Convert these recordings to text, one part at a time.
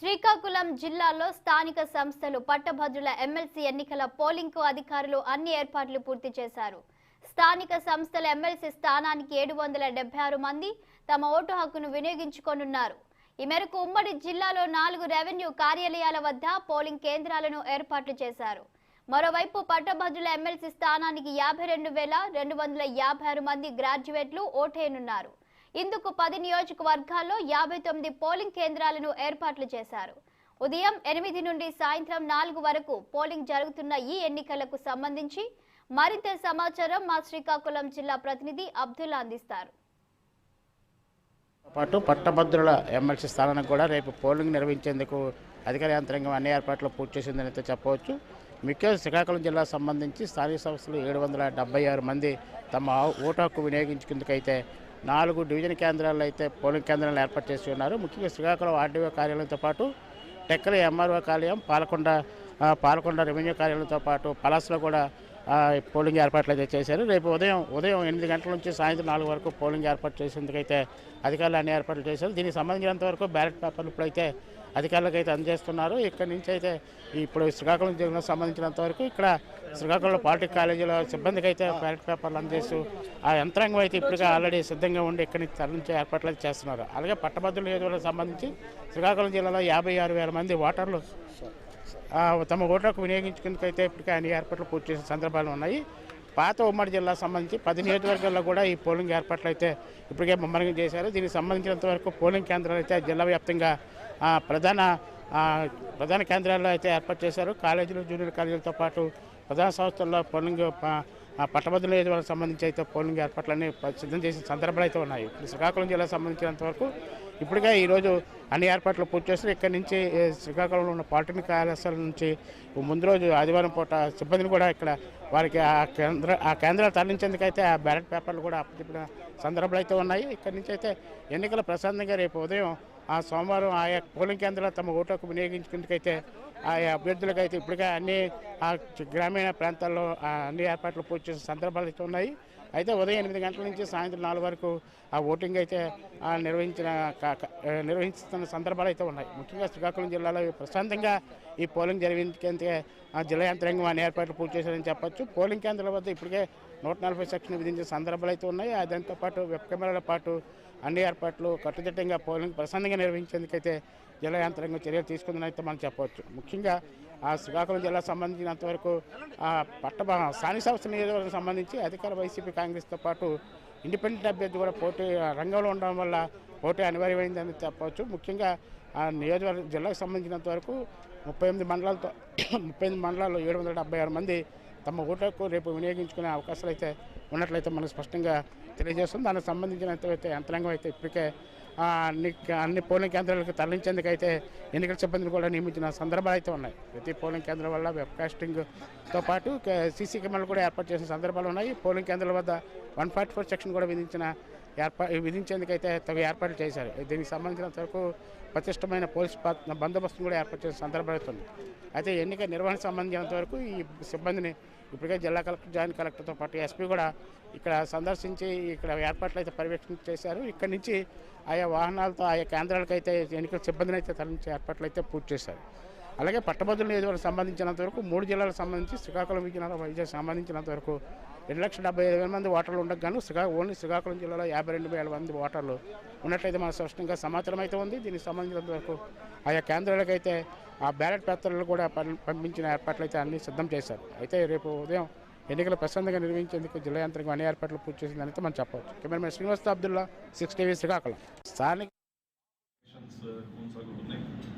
శ్రీకాకుళం జిల్లాలో స్థానిక సంస్థలు పట్టభద్రుల ఎమ్మెల్సీ ఎన్నికల పోలింగ్కు అధికారులు అన్ని ఏర్పాట్లు పూర్తి చేశారు. స్థానిక సంస్థల ఎమ్మెల్సీ స్థానానికి 776 మంది తమ ఓటు హక్కును వినియోగించుకోనున్నారు. ఈ మేరకు ఉమ్మడి జిల్లాలో 4 రెవెన్యూ కార్యాలయాల వద్ద పోలింగ్ కేంద్రాలను ఏర్పాట్లు చేశారు. మరోవైపు పట్టభద్రుల ఎమ్మెల్సీ స్థానానికి 52,256 మంది గ్రాడ్యుయేట్లు ఓటేయనున్నారు. ఇందుకు 10 నియోజకవర్గాల్లో 59 పోలింగ్ కేంద్రాలను ఏర్పాట్లు చేశారు. ఉదయం 8 నుండి సాయంత్రం 4 వరకు పోలింగ్ జరుగుతున్న ఈ ఎన్నికలకు సంబంధించి మరింత సమాచారం మా శ్రీకాకుళం జిల్లా ప్రతినిధి అబ్దుల్లా అందిస్తారు. పాటు పట్టభద్రుల ఎమ్మెల్సీ స్థానానికి కూడా రేపు పోలింగ్ నిర్వహించేందుకు అధికార యంత్రాంగం అన్ని ఏర్పాట్లు పూర్తి చేసిందని అయితే చెప్పవచ్చు. ముఖ్యంగా శ్రీకాకుళం జిల్లాకు సంబంధించి స్థానిక సంస్థలు 776 మంది తమ ఓటు హక్కు వినియోగించుకుందుకైతే 4 డివిజన్ కేంద్రాల్లో అయితే పోలింగ్ కేంద్రాలను ఏర్పాటు చేసి ఉన్నారు. ముఖ్యంగా శ్రీకాకుళం ఆర్డీఓ కార్యాలయంతో పాటు టెక్కలి ఎంఆర్ఓ కార్యాలయం, పాలకొండ రెవెన్యూ కార్యాలయంతో పాటు పలాస్లో కూడా పోలింగ్ ఏర్పాట్లు అయితే చేశారు. రేపు ఉదయం 8 గంటల నుంచి సాయంత్రం 4 వరకు పోలింగ్ ఏర్పాటు చేసేందుకైతే అధికారులు అన్ని ఏర్పాట్లు చేశారు. దీనికి సంబంధించినంత వరకు బ్యాలెట్ పేపర్లు ఇప్పుడైతే అధికారులకు అయితే అందజేస్తున్నారు. ఇక్కడ నుంచి అయితే ఇప్పుడు శ్రీకాకుళం జిల్లాకు సంబంధించినంత వరకు ఇక్కడ శ్రీకాకుళం పాలిటెక్నిక్ కాలేజీలో సిబ్బందికి అయితే బ్యాలెట్ పేపర్లు అందజేస్తూ ఆ యంత్రాంగం అయితే ఇప్పటికే ఆల్రెడీ సిద్ధంగా ఉండి ఇక్కడి నుంచి తరలించే ఏర్పాట్లు అయితే చేస్తున్నారు. అలాగే పట్టభద్రుల నియోజకవర్గానికి సంబంధించి శ్రీకాకుళం జిల్లాలో 56,000 మంది ఓటర్లు తమ ఓటర్కు వినియోగించుకునేందుకైతే ఇప్పటికే అన్ని ఏర్పాట్లు పూర్తి చేసిన సందర్భాలు ఉన్నాయి. పాత ఉమ్మడి జిల్లాకు సంబంధించి 10 నియోజకవర్గాల్లో కూడా ఈ పోలింగ్ ఏర్పాట్లు అయితే ఇప్పటికే ముమ్మరంగా చేశారు. దీనికి సంబంధించినంత వరకు పోలింగ్ కేంద్రాలు అయితే జిల్లా వ్యాప్తంగా ప్రధాన కేంద్రాల్లో అయితే ఏర్పాటు చేశారు. కాలేజీలు, జూనియర్ కాలేజీలతో పాటు ప్రధాన సంస్థల్లో పోలింగ్ పట్టభద్రుల నియోజకవర్గానికి సంబంధించి అయితే పోలింగ్ ఏర్పాట్లన్నీ సిద్ధం చేసిన సందర్భాలు అయితే ఉన్నాయి. శ్రీకాకుళం జిల్లాకు సంబంధించినంత వరకు ఇప్పటికే ఈరోజు అన్ని ఏర్పాట్లు పూర్తి చేస్తారు. ఇక్కడి నుంచి శ్రీకాకుళంలో ఉన్న పాలిటెక్నిక్ కళాశాల నుంచి ముందు రోజు ఆదివారం పూట సిబ్బందిని కూడా ఇక్కడ వారికి ఆ కేంద్రాలు తరలించేందుకైతే ఆ బ్యాలెట్ పేపర్లు కూడా అప్పచెప్పిన సందర్భాలు అయితే ఉన్నాయి. ఇక్కడి నుంచి అయితే ఎన్నికల ప్రశాంతంగా రేపు ఉదయం సోమవారం ఆయా పోలింగ్ కేంద్రాలు తమ ఓటు హక్కు వినియోగించుకునేందుకైతే ఆయా అభ్యర్థులకైతే ఇప్పటికే అన్ని గ్రామీణ ప్రాంతాల్లో అన్ని ఏర్పాట్లు పూర్తి చేసిన సందర్భాలు అయితే ఉన్నాయి. అయితే ఉదయం 8 గంటల నుంచి సాయంత్రం 4 వరకు ఆ ఓటింగ్ అయితే నిర్వహిస్తున్న సందర్భాలు అయితే ఉన్నాయి. ముఖ్యంగా శ్రీకాకుళం జిల్లాలో ప్రశాంతంగా ఈ పోలింగ్ జరిగేందుకే జిల్లా యంత్రాంగం అన్ని ఏర్పాట్లు పూర్తి చేశారని చెప్పొచ్చు. పోలింగ్ కేంద్రాల వద్ద ఇప్పటికే 140 సెక్షన్ విధించిన సందర్భాలు అయితే ఉన్నాయి. దాంతో పాటు వెబ్ కెమెరాల పాటు అన్ని ఏర్పాట్లు కట్టుదిట్టంగా పోలింగ్ ప్రశాంతంగా నిర్వహించేందుకైతే జిల్లా యంత్రాంగం చర్యలు తీసుకుందని అయితే మనం చెప్పవచ్చు. ముఖ్యంగా శ్రీకాకుళం జిల్లాకు సంబంధించినంతవరకు స్థానిక సంస్థల నియోజకవర్గానికి సంబంధించి అధికార వైసీపీ, కాంగ్రెస్తో పాటు ఇండిపెండెంట్ అభ్యర్థి కూడా పోటీ రంగంలో ఉండడం వల్ల పోటీ అనివార్యమైందని చెప్పవచ్చు. ముఖ్యంగా నియోజకవర్గ జిల్లాకు సంబంధించినంత వరకు 38 మండలాల్లో 776 మంది తమ ఓటుకు రేపు వినియోగించుకునే అవకాశాలు అయితే ఉన్నట్లయితే మనకు స్పష్టంగా తెలియజేస్తుంది. దానికి సంబంధించినంత యంత్రాంగం అయితే ఇప్పటికే అన్ని పోలింగ్ కేంద్రాలకు తరలించేందుకైతే ఎన్నికల సిబ్బందిని కూడా నియమించిన సందర్భాలు అయితే ఉన్నాయి. ప్రతి పోలింగ్ కేంద్రం వల్ల వెబ్కాస్టింగ్తో పాటు సీసీ కెమెరాలు కూడా ఏర్పాటు చేసిన సందర్భాలు ఉన్నాయి. పోలింగ్ కేంద్రాల వద్ద 144 సెక్షన్ కూడా విధించేందుకైతే తగు ఏర్పాట్లు చేశారు. దీనికి సంబంధించినంత వరకు పటిష్టమైన పోలీసు బందోబస్తును కూడా ఏర్పాటు చేసిన సందర్భాలు అవుతుంది. అయితే ఎన్నిక నిర్వహణకు సంబంధించినంత వరకు ఈ సిబ్బందిని ఇప్పటికే జిల్లా కలెక్టర్, జాయింట్ కలెక్టర్తో పాటు ఎస్పీ కూడా ఇక్కడ సందర్శించి ఇక్కడ ఏర్పాట్లు అయితే పర్యవేక్షణ చేశారు. ఇక్కడి నుంచి ఆయా వాహనాలతో ఆయా కేంద్రాలకు అయితే ఎన్నికల సిబ్బందిని అయితే తరలించే ఏర్పాట్లు అయితే పూర్తి చేశారు. అలాగే పట్టభద్రుల నియోజకవర్గం సంబంధించినంత వరకు 3 జిల్లాలకు సంబంధించి శ్రీకాకుళం, విజయనగరం, వైజాగ్ సంబంధించినంత వరకు 2,75,000 మంది ఓటర్లు ఉండగాను ఓన్లీ శ్రీకాకుళం జిల్లాలో 52,000 మంది ఓటర్లు ఉన్నట్లయితే మన స్పష్టంగా సమాచారం అయితే ఉంది. దీనికి సంబంధించినంత వరకు ఆయా కేంద్రాలకైతే ఆ బ్యాలెట్ పేపర్లు కూడా పంపించిన ఏర్పాట్లు అయితే అన్ని సిద్ధం చేశారు. అయితే రేపు ఉదయం ఎన్నికల ప్రశాంతంగా నిర్వహించేందుకు జిల్లా యంత్రాంగం అన్ని ఏర్పాట్లు పూర్తి చేసిందని అయితే మనం చెప్పవచ్చు. Cameraman Srinivas Abdullah, 6 TV Srikakulam. స్థానిక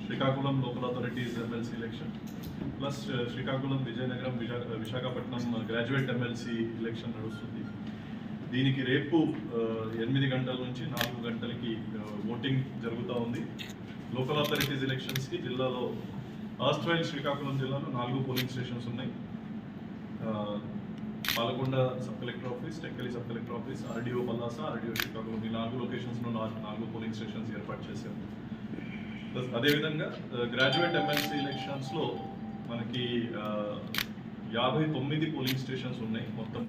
Srikakulam local authorities MLC election plus Srikakulam, Vizianagaram, Visakhapatnam graduate MLC election నడుస్తుంది. దీనికి రేపు 8 గంటల నుంచి 4 గంటలకి ఓటింగ్ జరుగుతూ ఉంది. లోకల్ అథారిటీస్ ఎలక్షన్స్కి జిల్లాలో శ్రీకాకుళం జిల్లాలో 4 పోలింగ్ స్టేషన్స్ ఉన్నాయి. Palakonda sub collector office, Tekkali sub collector office, RDO Palasa, RDO Srikakulam, ఈ 4 లొకేషన్స్లో 4 పోలింగ్ స్టేషన్స్ ఏర్పాటు చేశారు. అదేవిధంగా గ్రాడ్యుయేట్ ఎమ్మెల్సీ ఎలక్షన్స్లో మనకి 59 పోలింగ్ స్టేషన్స్ ఉన్నాయి మొత్తం.